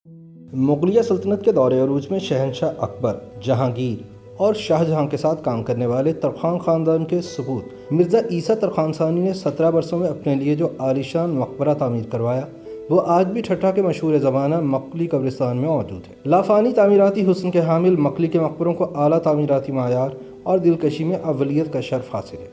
مغلیہ سلطنت کے دور عروج میں شہنشاہ اکبر، جہانگیر اور شاہ جہاں کے ساتھ کام کرنے والے ترخان خاندان کے سپوت مرزا عیسیٰ ترخان ثانی نے 17 برسوں میں اپنے لیے جو عالیشان مقبرہ تعمیر کروایا وہ آج بھی ٹھٹھہ کے مشہور زمانہ مقلی قبرستان میں موجود ہے۔ لافانی تعمیراتی حسن کے حامل مقلی کے مقبروں کو اعلیٰ تعمیراتی معیار اور دلکشی میں اولیت کا شرف حاصل ہے۔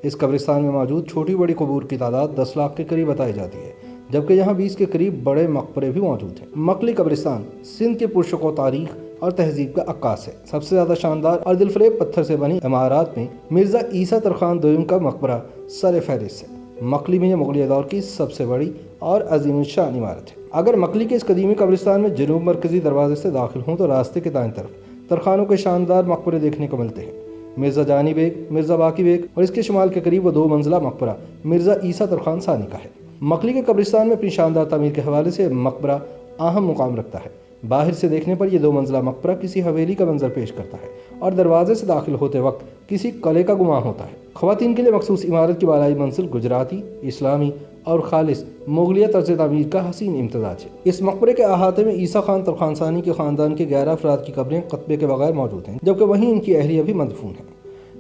اس قبرستان میں موجود چھوٹی بڑی قبور کی تعداد 10 لاکھ کے قریب بتائی جاتی ہے، جبکہ یہاں 20 کے قریب بڑے مقبرے بھی موجود ہیں۔ مقلی قبرستان سندھ کے پرشکوہ تاریخ اور تہذیب کا عکاس ہے۔ سب سے زیادہ شاندار اور دلفریب پتھر سے بنی عمارات میں مرزا عیسیٰ ترخان دوئم کا مقبرہ سر فہرست ہے۔ مقلی میں یہ مغلیہ دور کی سب سے بڑی اور عظیم الشان عمارت ہے۔ اگر مقلی کے اس قدیمی قبرستان میں جنوب مرکزی دروازے سے داخل ہوں تو راستے کے دائیں طرف ترخانوں کے شاندار مقبرے دیکھنے کو ملتے ہیں۔ مرزا جانی بیگ، مرزا باقی بیگ اور اس کے شمال کے قریب وہ 2 منزلہ مقبرہ مرزا عیسیٰ ترخان ثانی کا ہے۔ مقلی کے قبرستان میں اپنی شاندار تعمیر کے حوالے سے مقبرہ اہم مقام رکھتا ہے۔ باہر سے دیکھنے پر یہ 2 منزلہ مقبرہ کسی حویلی کا منظر پیش کرتا ہے اور دروازے سے داخل ہوتے وقت کسی قلعے کا گمان ہوتا ہے۔ خواتین کے لیے مخصوص عمارت کی بالائی منزل گجراتی، اسلامی اور خالص مغلیہ طرز تعمیر کا حسین امتزاج ہے۔ اس مقبرے کے احاطے میں عیسیٰ خان ترخان ثانی کے خاندان کے 11 افراد کی قبریں خطبے کے بغیر موجود ہیں، جبکہ وہیں ان کی اہلیہ بھی مدفون ہیں۔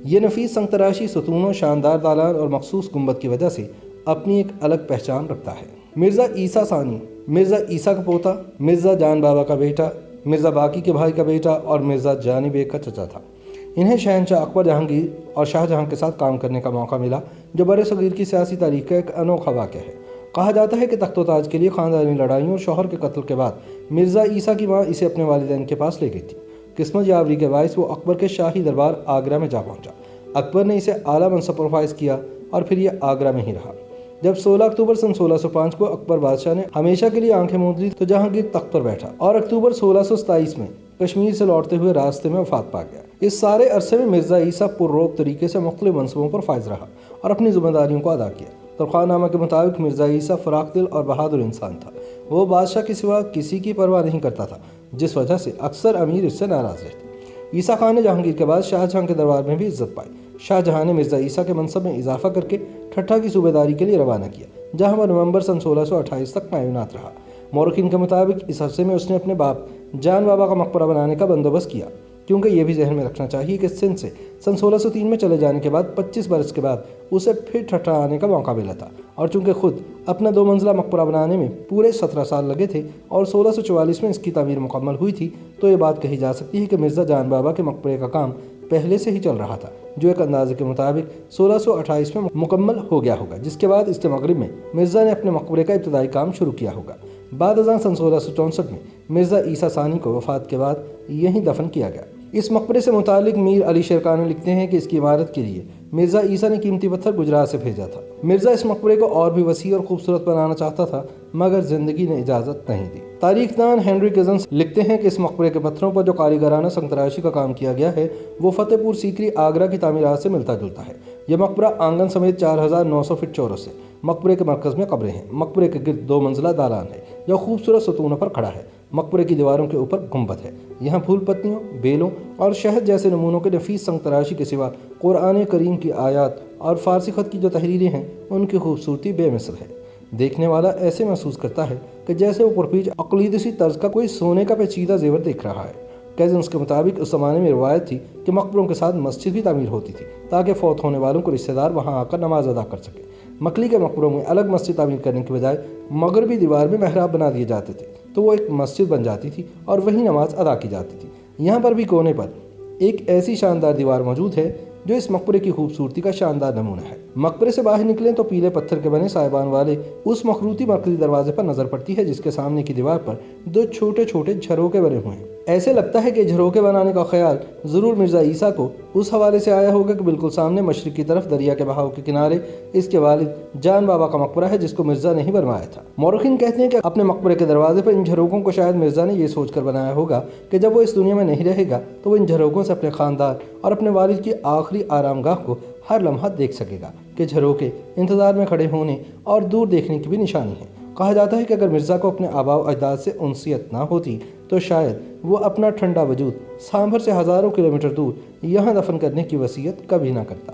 یہ نفیس سنگ تراشی ستونوں، شاندار دالان اور مخصوص گنبد کی وجہ سے اپنی ایک الگ پہچان رکھتا ہے۔ مرزا عیسیٰ ثانی مرزا عیسیٰ کا پوتا، مرزا جان بابا کا بیٹا، مرزا باقی کے بھائی کا بیٹا اور مرزا جانی بیگ کا چچا تھا۔ انہیں شہنشاہ اکبر، جہانگیر اور شاہ جہاں کے ساتھ کام کرنے کا موقع ملا، جو برِ صغیر کی سیاسی تاریخ کا ایک انوکھا واقعہ ہے۔ کہا جاتا ہے کہ تخت و تاج کے لیے خاندانی لڑائیوں اور شوہر کے قتل کے بعد مرزا عیسیٰ کی ماں اسے اپنے والدین کے پاس لے گئی تھی۔ قسمت یاوری کے باعث وہ اکبر کے شاہی دربار آگرہ میں جا پہنچا۔ اکبر نے اسے اعلیٰ منصب پر فائز کیا اور پھر یہ آگرہ میں ہی رہا۔ جب 16 اکتوبر سن 1605 کو اکبر بادشاہ نے ہمیشہ کے لیے آنکھیں موند لی تو جہانگیر تخت پر بیٹھا اور اکتوبر 1627 میں کشمیر سے لوٹتے ہوئے راستے میں وفات پا گیا۔ اس سارے عرصے میں مرزا عیسیٰ پرروب طریقے سے مختلف منصبوں پر فائز رہا اور اپنی ذمہ داریوں کو ادا کیا۔ ترخان نامہ کے مطابق مرزا عیسیٰ فراخ دل اور بہادر انسان تھا۔ وہ بادشاہ کے سوا کسی کی پرواہ نہیں کرتا تھا، جس وجہ سے اکثر امیر اس سے ناراض رہتے۔ عیسیٰ خان نے جہانگیر کے بعد شاہ جہاں کے دربار میں بھی عزت پائی۔ شاہ جہاں نے مرزا عیسیٰ کے منصب میں اضافہ کر کے ٹھٹھہ کی صوبے داری کے لیے روانہ کیا، جہاں وہ نومبر سن 1628 تک تعینات رہا۔ مورخین کے مطابق اس عرصے میں اس نے اپنے باپ جان بابا کا مقبرہ بنانے کا بندوبست کیا، کیونکہ یہ بھی ذہن میں رکھنا چاہیے کہ سندھ سے سن 1603 میں چلے جانے کے بعد 25 برس کے بعد اسے پھر ٹھٹھہ آنے کا موقع ملا تھا، اور چونکہ خود اپنا 2 منزلہ مقبرہ بنانے میں پورے 17 سال لگے تھے اور 1644 میں اس کی تعمیر مکمل ہوئی تھی، تو یہ بات کہی جا سکتی ہے کہ مرزا جان بابا کے مقبرے کا کام پہلے سے ہی چل رہا تھا، جو ایک اندازے کے مطابق 1628 میں مکمل ہو گیا ہوگا، جس کے بعد اس کے مغرب میں مرزا نے اپنے مقبرے کا ابتدائی کام شروع کیا ہوگا۔ بعد ازاں سن 1664 میں مرزا عیسیٰ ثانی کو وفات کے بعد یہیں دفن کیا گیا۔ اس مقبرے سے متعلق میر علی شیرکانی لکھتے ہیں کہ اس کی عمارت کے لیے مرزا عیسیٰ نے قیمتی پتھر گجرات سے بھیجا تھا۔ مرزا اس مقبرے کو اور بھی وسیع اور خوبصورت بنانا چاہتا تھا، مگر زندگی نے اجازت نہیں دی۔ تاریخ دان ہنری کزنس لکھتے ہیں کہ اس مقبرے کے پتھروں پر جو کاریگرانہ سنگ تراشی کا کام کیا گیا ہے وہ فتح پور سیکری آگرہ کی تعمیرات سے ملتا جلتا ہے۔ یہ مقبرہ آنگن سمیت 4900 فٹ چورس ہے۔ مقبرے کے مرکز میں قبریں ہیں۔ مقبرے کے گرد 2 منزلہ دالان ہے جو خوبصورت ستونوں پر کھڑا ہے۔ مقبرے کی دیواروں کے اوپر گنبد ہے۔ یہاں پھول پتیوں، بیلوں اور شہد جیسے نمونوں کے نفیس سنگ تراشی کے سوا قرآن کریم کی آیات اور فارسی خط کی جو تحریریں ہیں ان کی خوبصورتی بے مثل ہے۔ دیکھنے والا ایسے محسوس کرتا ہے کہ جیسے وہ پرپیچ اقلیدسی طرز کا کوئی سونے کا پیچیدہ زیور دیکھ رہا ہے۔ کیزنس کے مطابق اس زمانے میں روایت تھی کہ مقبروں کے ساتھ مسجد بھی تعمیر ہوتی تھی تاکہ فوت ہونے والوں کو رشتہ دار وہاں آ کر نماز ادا کر سکیں۔ مقلی کے مقبروں میں الگ مسجد تعمیر کرنے کے بجائے مغربی دیوار میں محراب بنا دیے جاتے تھے، تو وہ ایک مسجد بن جاتی تھی اور وہیں نماز ادا کی جاتی تھی۔ یہاں پر بھی کونے پر ایک ایسی شاندار دیوار موجود ہے جو اس مقبرے کی خوبصورتی کا شاندار نمونہ ہے۔ مقبرے سے باہر نکلیں تو پیلے پتھر کے بنے سائبان والے اس مخروطی مرکزی دروازے پر نظر پڑتی ہے، جس کے سامنے کی دیوار پر 2 چھوٹے چھوٹے جھروکے بنے ہوئے ہیں۔ ایسے لگتا ہے کہ جھروکے بنانے کا خیال ضرور مرزا عیسیٰ کو اس حوالے سے آیا ہوگا کہ بالکل سامنے مشرق کی طرف دریا کے بہاؤ کے کنارے اس کے والد جان بابا کا مقبرہ ہے، جس کو مرزا نے ہی بنوایا تھا۔ مورخین کہتے ہیں کہ اپنے مقبرے کے دروازے پر ان جھروکوں کو شاید مرزا نے یہ سوچ کر بنایا ہوگا کہ جب وہ اس دنیا میں نہیں رہے گا تو وہ ان جھروکوں سے اپنے خاندان اور اپنے والد کی آخری آرام گاہ کو ہر لمحہ دیکھ سکے گا، کہ جھروکے انتظار میں کھڑے ہونے اور دور دیکھنے کی بھی نشانی ہے۔ کہا جاتا ہے کہ اگر مرزا کو اپنے آباء و اجداد سے انسیت نہ ہوتی تو شاید وہ اپنا ٹھنڈا وجود سانبھر سے ہزاروں کلومیٹر دور یہاں دفن کرنے کی وصیت کبھی نہ کرتا۔